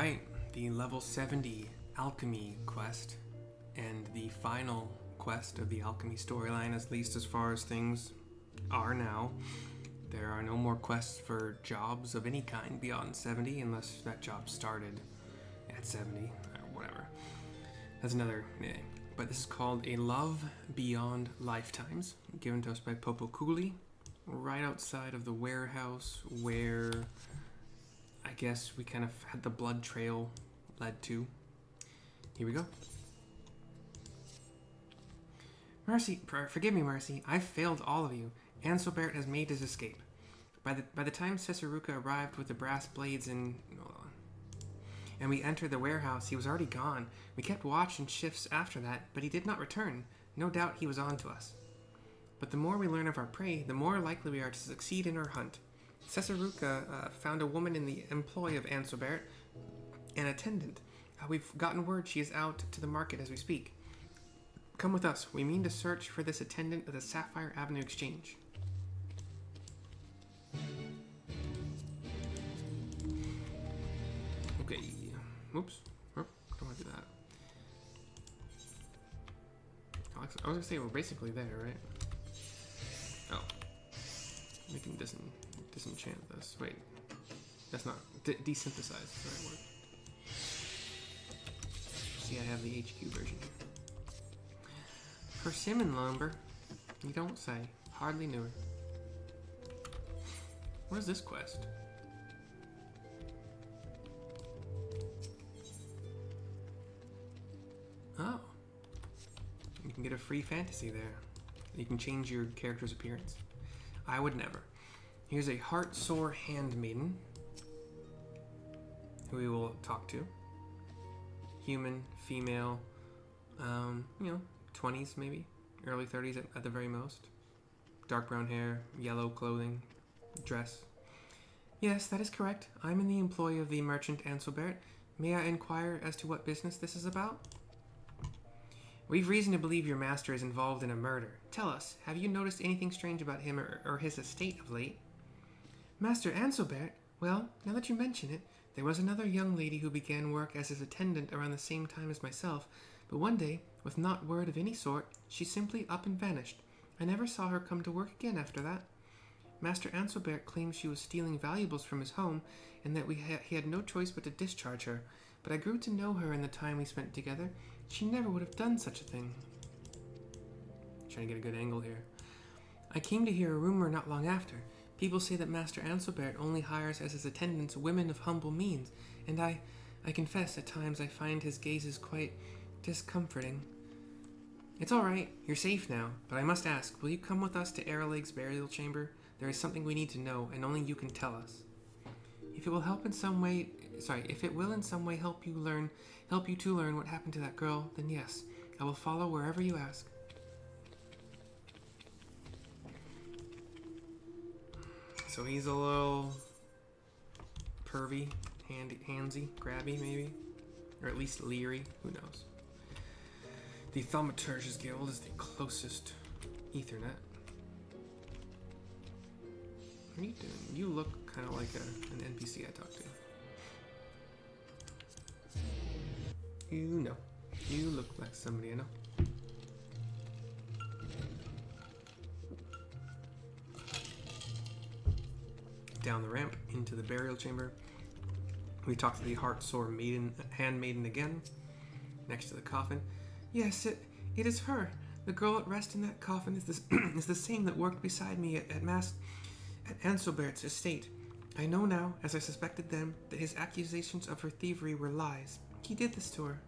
Alright, the level 70 alchemy quest, and the final quest of the alchemy storyline, at least as far as things are now. There are no more quests for jobs of any kind beyond 70, unless that job started at 70, or whatever. That's another thing. But this is called A Love Beyond Lifetimes, given to us by Popo Cooley, right outside of the warehouse where I guess we kind of had the blood trail led to. Here we go. Mercy, forgive me, Mercy. I've failed all of you. Ansobert has made his escape. By the time Seserukka arrived with the brass blades and we entered the warehouse, he was already gone. We kept watch and shifts after that, but he did not return. No doubt he was on to us. But the more we learn of our prey, the more likely we are to succeed in our hunt. Seserukka found a woman in the employ of Ansobert, an attendant. We've gotten word she is out to the market as we speak. Come with us. We mean to search for this attendant at the Sapphire Avenue Exchange. Okay. Oops. Oh, don't want to do that. I was going to say we're basically there, right? Oh. We can disenchant this. Wait. That's not... desynthesize is the right word. See, I have the HQ version. Persimmon lumber? You don't say. Hardly knew her. What is this quest? Oh. You can get a free fantasy there. You can change your character's appearance. I would never. Here's a heart-sore handmaiden who we will talk to. Human, female, 20s maybe, early 30s at the very most. Dark brown hair, yellow clothing, dress. Yes, that is correct. I'm in the employ of the merchant Ansobert. May I inquire as to what business this is about? We've reason to believe your master is involved in a murder. Tell us, have you noticed anything strange about him or his estate of late? Master Ansobert? Well, now that you mention it, there was another young lady who began work as his attendant around the same time as myself, but one day, with not word of any sort, she simply up and vanished. I never saw her come to work again after that. Master Ansobert claims she was stealing valuables from his home, and that he had no choice but to discharge her, but I grew to know her in the time we spent together. She never would have done such a thing. Trying to get a good angle here. I came to hear a rumor not long after. People say that Master Ansobert only hires as his attendants women of humble means, and I confess at times I find his gazes quite discomforting. It's all right. You're safe now, but I must ask, will you come with us to Araleg's burial chamber? There is something we need to know, and only you can tell us. If it will in some way help you to learn what happened to that girl, then yes, I will follow wherever you ask. So he's a little pervy, handsy, grabby maybe, or at least leery. Who knows? The Thaumaturge's Guild is the closest Ethernet. What are you doing? You look kind of like an NPC I talked to. You look like somebody I know. Down the ramp into the burial chamber. We talk to the heart-sore handmaiden again, next to the coffin. Yes, it is her. The girl at rest in that coffin is the same that worked beside me at Ansobert's estate. I know now, as I suspected then, that his accusations of her thievery were lies. He did this to her.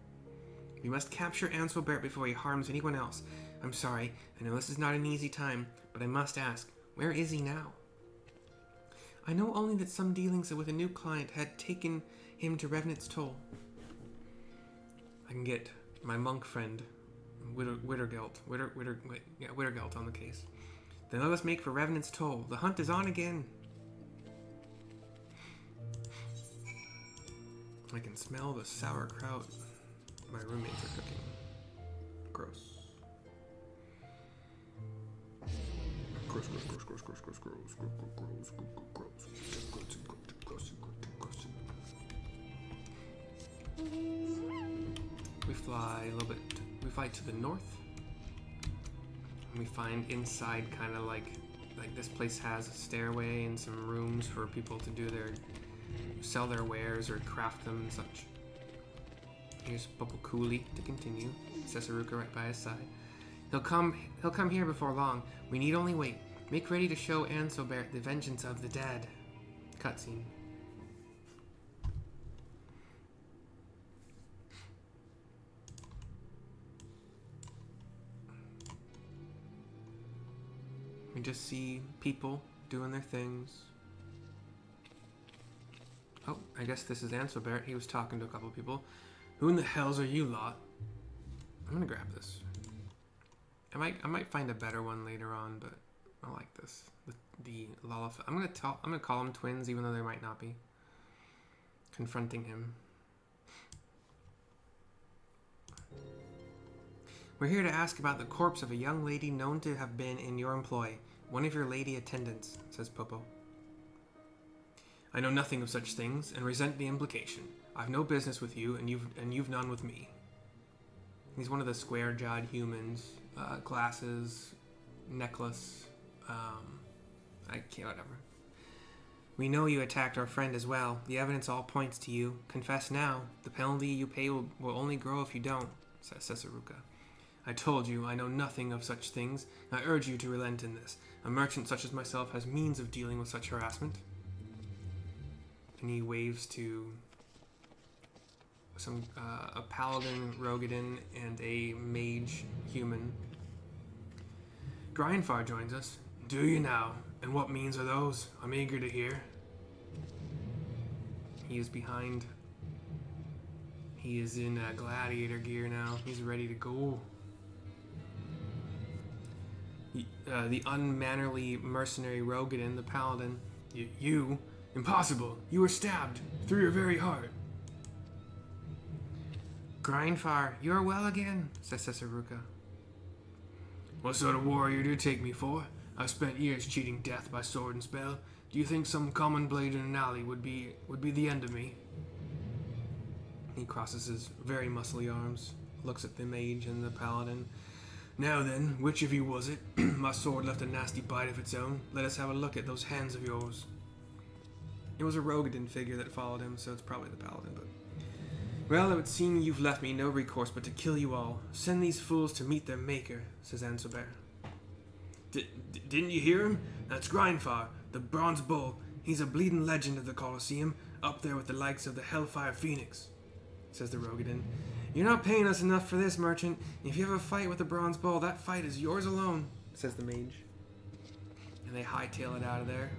We must capture Ansobert before he harms anyone else. I'm sorry, I know this is not an easy time, but I must ask, where is he now? I know only that some dealings with a new client had taken him to Revenant's Toll. I can get my monk friend, Wittergelt on the case. Then let us make for Revenant's Toll. The hunt is on again. I can smell the sauerkraut my roommates are cooking. Gross. Gross. fly a little bit. We fly to the north. And we find inside kind of like this place has a stairway and some rooms for people to sell their wares or craft them and such. Here's Popo Cooley to continue. Seserukka right by his side. He'll come here before long. We need only wait. Make ready to show Ansobert the vengeance of the dead. Cutscene. We just see people doing their things. Oh, I guess this is Ansobert. He was talking to a couple of people. Who in the hells are you lot? I'm gonna grab this. I might find a better one later on, but I like this. The Lalafell. I'm gonna call them twins, even though they might not be. Confronting him. We're here to ask about the corpse of a young lady known to have been in your employ. One of your lady attendants, says Popo. I know nothing of such things, and resent the implication. I've no business with you, and you've none with me. He's one of the square-jawed humans. Glasses, necklace, I can't, whatever. We know you attacked our friend as well. The evidence all points to you. Confess now. The penalty you pay will only grow if you don't, says Seserukka. I told you, I know nothing of such things. I urge you to relent in this. A merchant such as myself has means of dealing with such harassment. And he waves to a paladin, Rogadin, and a mage human. Grindfar joins us. Do you now? And what means are those? I'm eager to hear. He is behind. He is in gladiator gear now. He's ready to go. The unmannerly mercenary Rogadin, the paladin. You? Impossible. You were stabbed through your very heart. Grindfar, you are well again, says Seserukka. What sort of warrior do you take me for? I've spent years cheating death by sword and spell. Do you think some common blade in an alley would be the end of me? He crosses his very muscly arms, looks at the mage and the paladin. Now then, which of you was it? My sword left a nasty bite of its own. Let us have a look at those hands of yours. It was a Rogadin figure that followed him, so it's probably the paladin, but... Well, it would seem you've left me no recourse but to kill you all. Send these fools to meet their maker, says Ansobert. Didn't you hear him? That's Grindfar, the bronze bull. He's a bleeding legend of the Colosseum, up there with the likes of the Hellfire Phoenix, says the Rogadin. You're not paying us enough for this, merchant. If you have a fight with the bronze bull, that fight is yours alone, says the mage. And they hightail it out of there.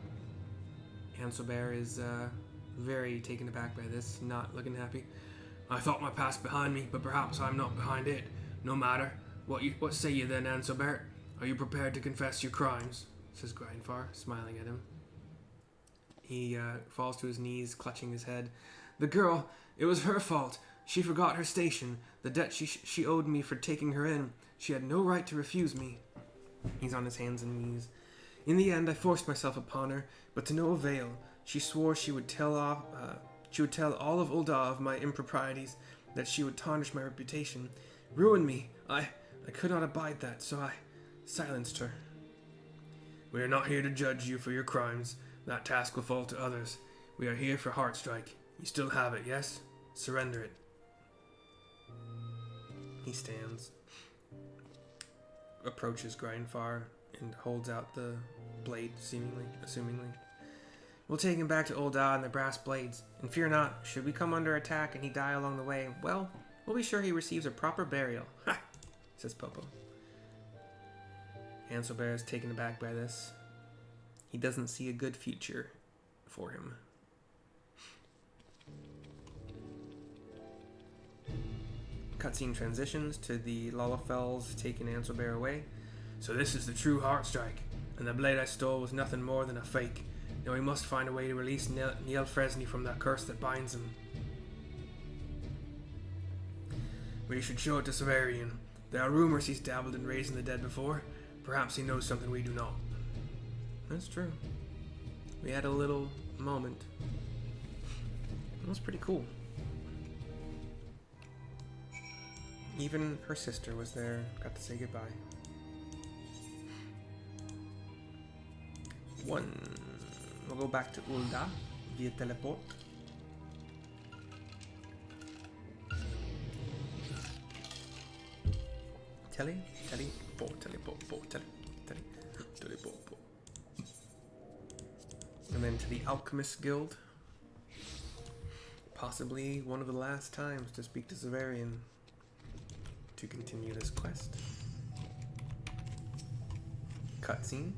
Ansobert is very taken aback by this, not looking happy. I thought my past behind me, but perhaps I'm not behind it. No matter. What say you then, Ansobert? Are you prepared to confess your crimes? Says Grindfar, smiling at him. He falls to his knees, clutching his head. The girl, it was her fault. She forgot her station, the debt she owed me for taking her in. She had no right to refuse me. He's on his hands and knees. In the end, I forced myself upon her, but to no avail. She swore she would tell all of Ul'dah of my improprieties, that she would tarnish my reputation, ruin me. I could not abide that, so I silenced her. We are not here to judge you for your crimes. That task will fall to others. We are here for Heartstrike. You still have it, yes? Surrender it. He stands, approaches Grindfar, and holds out the blade, assumingly. We'll take him back to Ul'dah and the brass blades. And fear not, should we come under attack and he die along the way, well, we'll be sure he receives a proper burial. Ha! Says Popo. Ansobert is taken aback by this. He doesn't see a good future for him. Cutscene transitions to the Lalafells taking Ansobert away. So this is the true Heartstrike, and the blade I stole was nothing more than a fake. Now we must find a way to release Niel Fresney from that curse that binds him. We should show it to Severian. There are rumors he's dabbled in raising the dead before. Perhaps he knows something we do not. That's true. We had a little moment. It was pretty cool. Even her sister was there. Got to say goodbye. 1. We'll go back to Ulda via teleport. Teleport. And then to the Alchemist Guild. Possibly one of the last times to speak to Severian to continue this quest. Cutscene.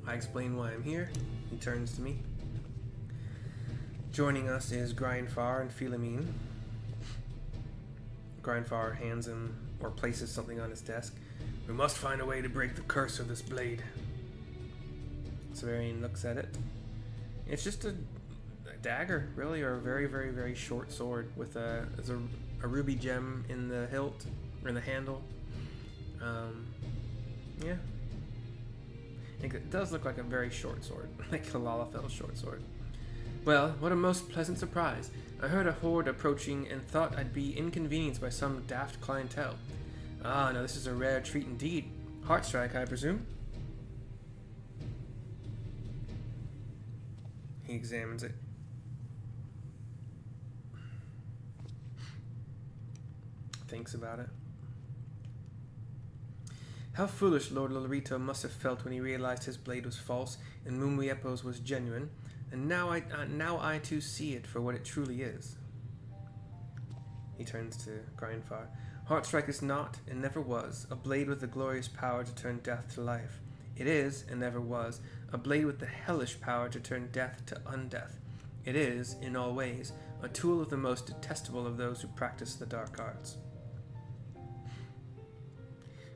I explain why I'm here. He turns to me. Joining us is Grindfar and Philemine. Grindfar hands him or places something on his desk. We must find a way to break the curse of this blade. Severian looks at it. It's just a dagger, really, or a very, very, very short sword with a ruby gem in the hilt, or in the handle. Yeah. It does look like a very short sword, like a Lalafel's short sword. Well, what a most pleasant surprise. I heard a horde approaching and thought I'd be inconvenienced by some daft clientele. Ah, now this is a rare treat indeed. Heartstrike, I presume? He examines it. Thinks about it. How foolish Lord Lolorito must have felt when he realized his blade was false and Mumiepo's was genuine, and now I too see it for what it truly is. He turns to Grindfar. Heartstrike is not, and never was, a blade with the glorious power to turn death to life. It is, and never was, a blade with the hellish power to turn death to undeath. It is, in all ways, a tool of the most detestable of those who practice the dark arts.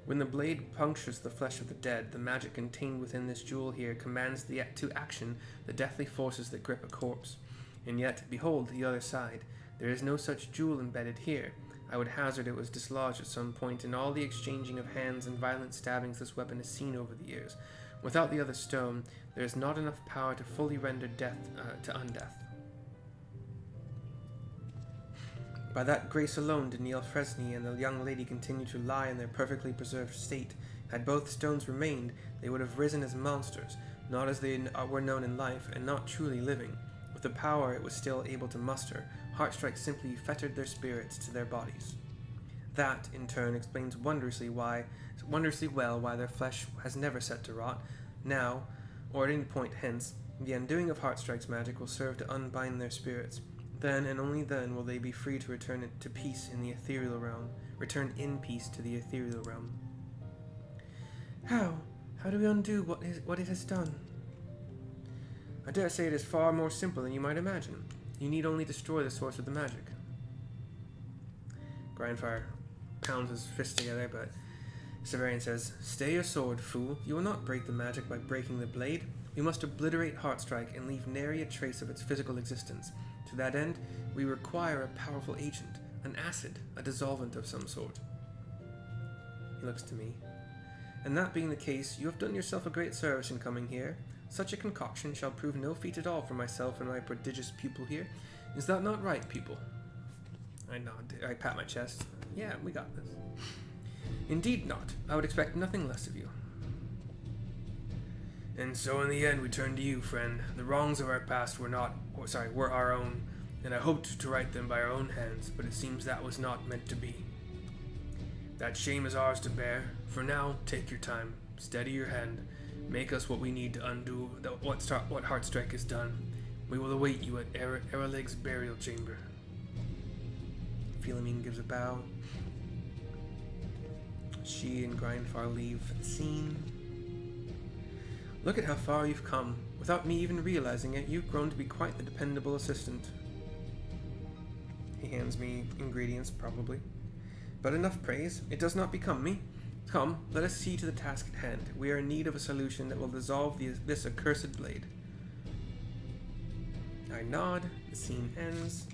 When the blade punctures the flesh of the dead, the magic contained within this jewel here commands to action the deathly forces that grip a corpse. And yet, behold the other side. There is no such jewel embedded here. I would hazard it was dislodged at some point in all the exchanging of hands and violent stabbings this weapon has seen over the years. Without the other stone, there is not enough power to fully render death to undeath. By that grace alone did Neil Fresney and the young lady continue to lie in their perfectly preserved state. Had both stones remained, they would have risen as monsters, not as they were known in life, and not truly living. With the power it was still able to muster, Heartstrike simply fettered their spirits to their bodies. That, in turn, explains wondrously well why their flesh has never set to rot. Now, or at any point hence, the undoing of Heartstrike's magic will serve to unbind their spirits. Then, and only then, will they be free to return to peace in the ethereal realm. Return in peace to the ethereal realm. How? How do we undo what it has done? I dare say it is far more simple than you might imagine. You need only destroy the source of the magic. Grindfire pounds his fists together, but Severian says, Stay your sword, fool. You will not break the magic by breaking the blade. We must obliterate Heartstrike and leave nary a trace of its physical existence. To that end, we require a powerful agent, an acid, a dissolvent of some sort. He looks to me. And that being the case, you have done yourself a great service in coming here. Such a concoction shall prove no feat at all for myself and my prodigious pupil here. Is that not right, pupil? I nod. I pat my chest. Yeah, we got this. Indeed not. I would expect nothing less of you. And so in the end we turn to you, friend. The wrongs of our past were our own, and I hoped to right them by our own hands, but it seems that was not meant to be. That shame is ours to bear. For now, take your time. Steady your hand. Make us what we need to undo what Heartstrike has done. We will await you at Eraleg's burial chamber. Philemine gives a bow. She and Grindfar leave the scene. Look at how far you've come. Without me even realizing it, you've grown to be quite the dependable assistant. He hands me ingredients, probably. But enough praise. It does not become me. Come, let us see to the task at hand. We are in need of a solution that will dissolve this accursed blade. I nod. The scene ends.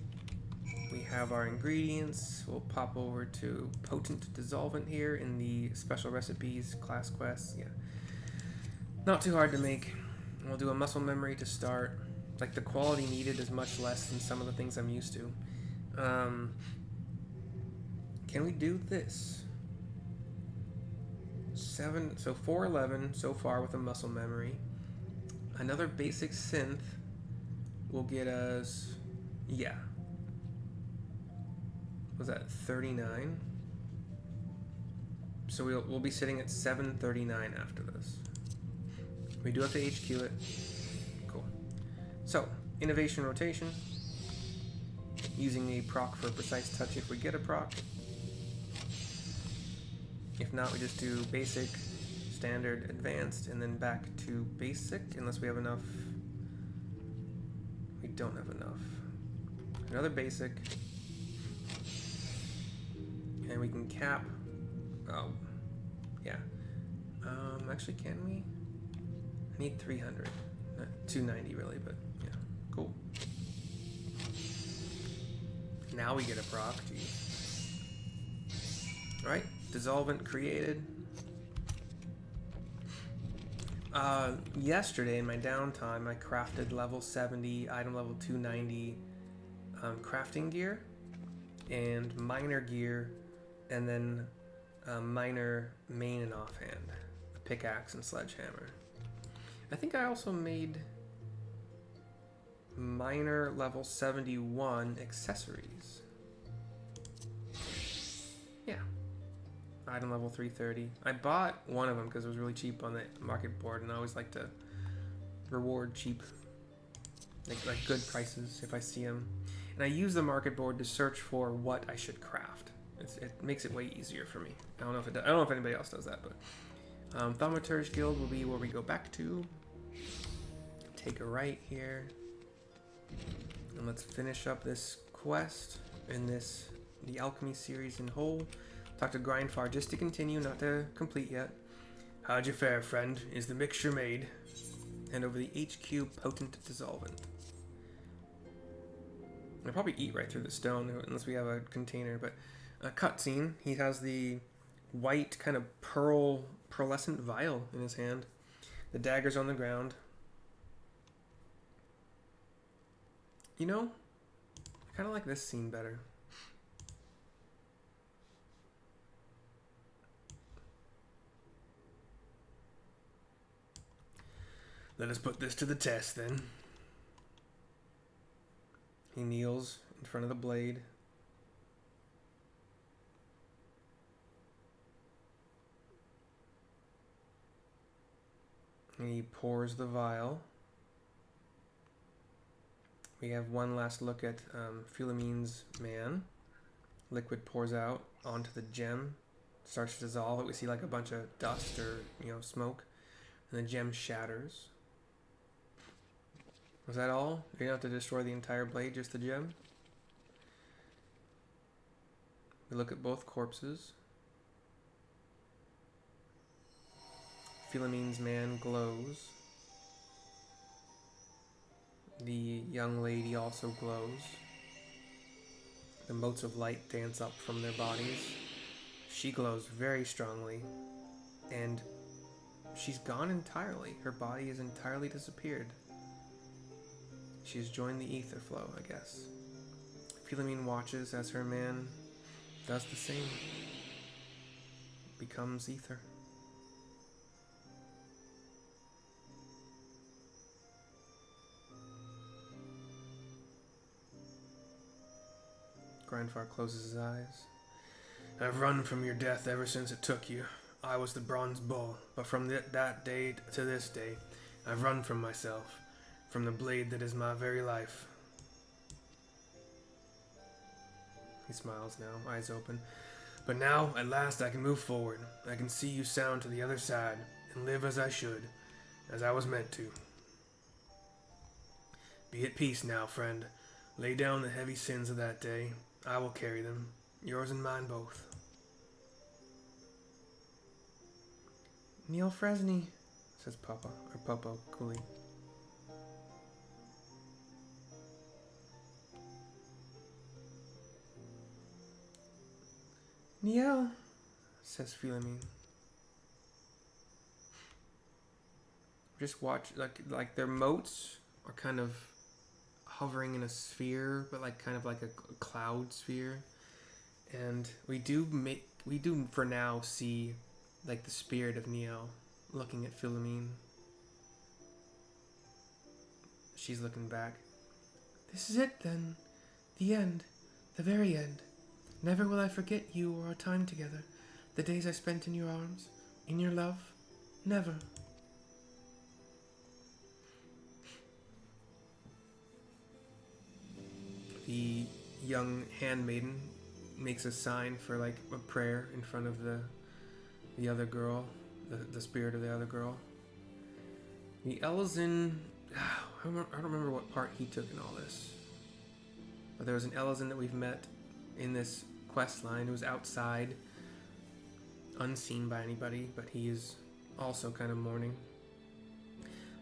We have our ingredients. We'll pop over to potent dissolvent here in the special recipes, class quests. Yeah. Not too hard to make. We'll do a muscle memory to start. Like, the quality needed is much less than some of the things I'm used to. Can we do this? 411 so far with a muscle memory. Another basic synth will get us, yeah. Was that 39? So we'll be sitting at 739 after this. We do have to HQ it. Cool. So, innovation rotation. Using a proc for precise touch if we get a proc. If not, we just do basic, standard, advanced, and then back to basic, unless we have enough. We don't have enough. Another basic. And we can cap. Oh, yeah. Actually, can we? I need 300. Not 290, really, but yeah. Cool. Now we get a proc. Jeez. Alright. Dissolvent created. Yesterday in my downtime, I crafted level 70, item level 290 crafting gear and minor gear, and then minor main and offhand, a pickaxe and sledgehammer. I think I also made minor level 71 accessories. Yeah. Item level 330. I bought one of them because it was really cheap on the market board, and I always like to reward cheap, like good prices if I see them. And I use the market board to search for what I should craft. It makes it way easier for me. I don't know if it does. I don't know if anybody else does that, but Thaumaturge Guild will be where we go back to. Take a right here, and let's finish up this quest in the alchemy series in whole. Talk to Grindfar just to continue, not to complete yet. How'd you fare, friend? Is the mixture made? And over the HQ potent dissolvent. I'll probably eat right through the stone unless we have a container, but a cutscene. He has the white kind of pearlescent vial in his hand. The dagger's on the ground. You know, I kind of like this scene better. Let us put this to the test, then. He kneels in front of the blade. And he pours the vial. We have one last look at Philommene's man. Liquid pours out onto the gem. Starts to dissolve it. We see like a bunch of dust or, smoke. And the gem shatters. Was that all? You don't have to destroy the entire blade, just the gem? We look at both corpses. Philommene's man glows. The young lady also glows. The motes of light dance up from their bodies. She glows very strongly. And she's gone entirely. Her body has entirely disappeared. She's joined the ether flow, I guess. Philommene watches as her man does the same. Becomes ether. Grindfar closes his eyes. I've run from your death ever since it took you. I was the bronze bull, but from that day to this day, I've run from myself. From the blade that is my very life. He smiles now, eyes open. But now, at last, I can move forward. I can see you sound to the other side, and live as I should, as I was meant to. Be at peace now, friend. Lay down the heavy sins of that day. I will carry them, yours and mine both. Neil Fresney, says Papa, or Popo, coolly. Niel, says Philommene. Just watch, like their motes are kind of hovering in a sphere, but like kind of like a cloud sphere. And we do for now see like the spirit of Niel looking at Philomene. She's looking back. This is it then. The end. The very end. Never will I forget you or our time together. The days I spent in your arms. In your love. Never. The young handmaiden makes a sign for like a prayer in front of the other girl, the spirit of the other girl. The Elzen, I don't remember what part he took in all this, but there was an Elzen that we've met in this quest line who was outside, unseen by anybody, but he is also kind of mourning.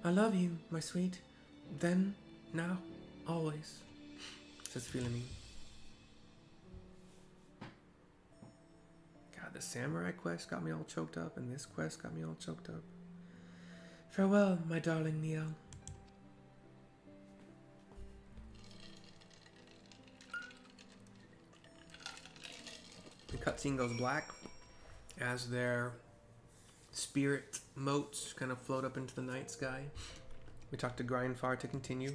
I love you, my sweet. Then, now, always, says Philomene. God, the samurai quest got me all choked up, and this quest got me all choked up. Farewell, my darling Niel. The cutscene goes black as their spirit motes kind of float up into the night sky. We talk to Grindfar to continue.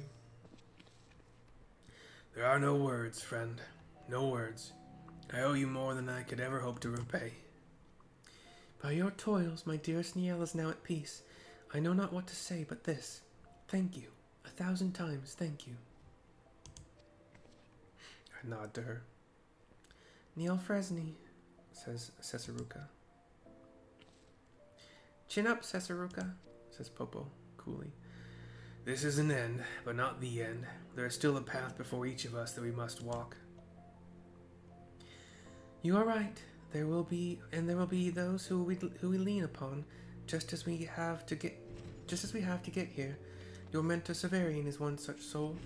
There are no words, friend. No words. I owe you more than I could ever hope to repay. By your toils, my dearest Niel is now at peace. I know not what to say but this. Thank you. 1,000 times thank you. I nod to her. Niel Fresney, says Seserukka. Chin up, Seserukka, says Popo, coolly. This is an end, but not the end. There is still a path before each of us that we must walk. You are right. There will be those who we lean upon, just as we have to get here. Your mentor Severian is one such soul.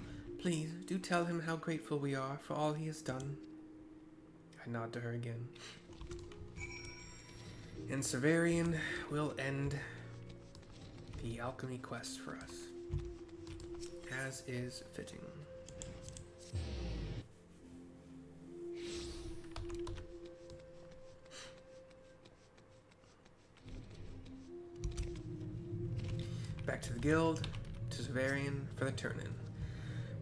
Please do tell him how grateful we are for all he has done. I nod to her again. And Severian will end the alchemy quest for us, as is fitting. Back to the guild, to Severian for the turn-in.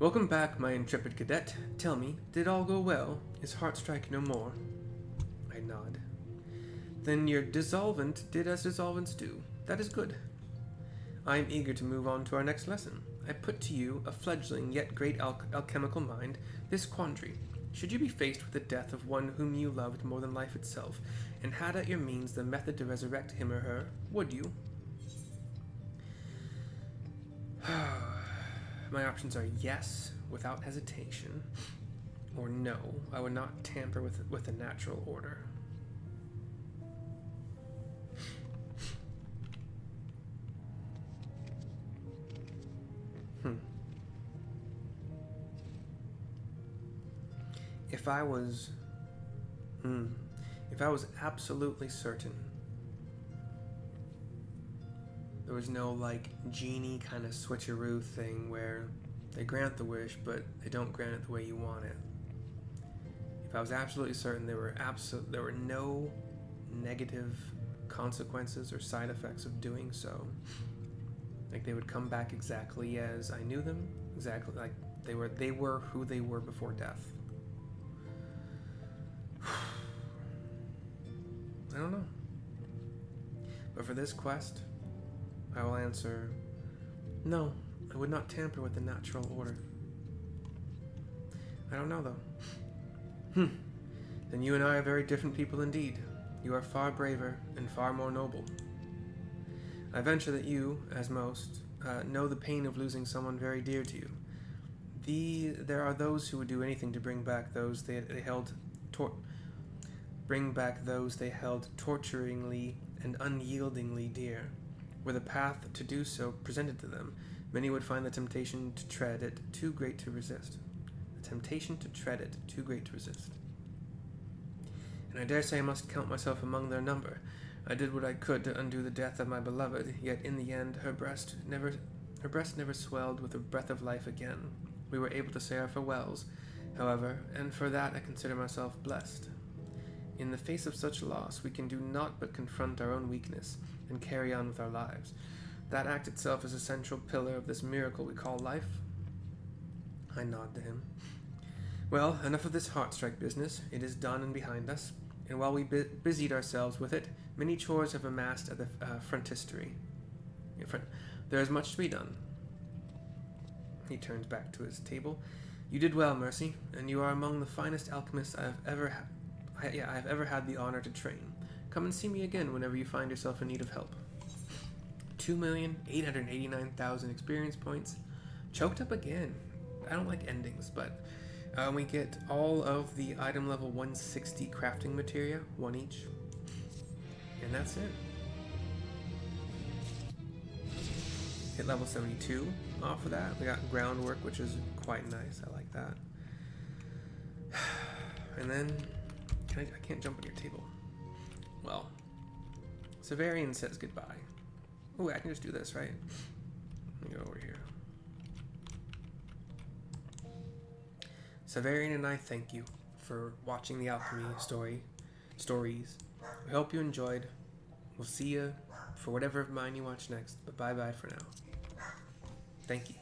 Welcome back, my intrepid cadet. Tell me, did all go well? Is heart strike no more? I nod. Then your dissolvent did as dissolvents do. That is good. I am eager to move on to our next lesson. I put to you, a fledgling yet great alchemical mind, this quandary. Should you be faced with the death of one whom you loved more than life itself, and had at your means the method to resurrect him or her, would you? My options are yes, without hesitation, or no, I would not tamper with the natural order. If I was absolutely certain there was no like genie kind of switcheroo thing where they grant the wish but they don't grant it the way you want it. If I was absolutely certain there were no negative consequences or side effects of doing so, like they would come back exactly as I knew them, exactly like they were who they were before death. I don't know. But for this quest, I will answer, no, I would not tamper with the natural order. I don't know, though. Then you and I are very different people indeed. You are far braver and far more noble. I venture that you, as most, know the pain of losing someone very dear to you. There are those who would do anything to bring back those they held torturingly and unyieldingly dear. Were the path to do so presented to them, many would find the temptation to tread it too great to resist. And I dare say I must count myself among their number. I did what I could to undo the death of my beloved, yet in the end her breast never swelled with a breath of life again. We were able to say our farewells, however, and for that I consider myself blessed. In the face of such loss, we can do naught but confront our own weakness and carry on with our lives. That act itself is a central pillar of this miracle we call life. I nod to him. Well, enough of this heartstrike business. It is done and behind us, and while we busied ourselves with it, many chores have amassed at the frontistery. There is much to be done. He turns back to his table. You did well, Mercy, and you are among the finest alchemists I have ever had the honor to train. Come and see me again whenever you find yourself in need of help. 2,889,000 experience points. Choked up again. I don't like endings, but we get all of the item level 160 crafting materia, one each. And that's it. Hit level 72 off of that. We got groundwork, which is quite nice. I like that. And then, I can't jump on your table. Well, Severian says goodbye. Oh, I can just do this, right? Let me go over here. Severian and I thank you for watching the alchemy stories. We hope you enjoyed. We'll see you for whatever of mine you watch next, but bye-bye for now. Thank you.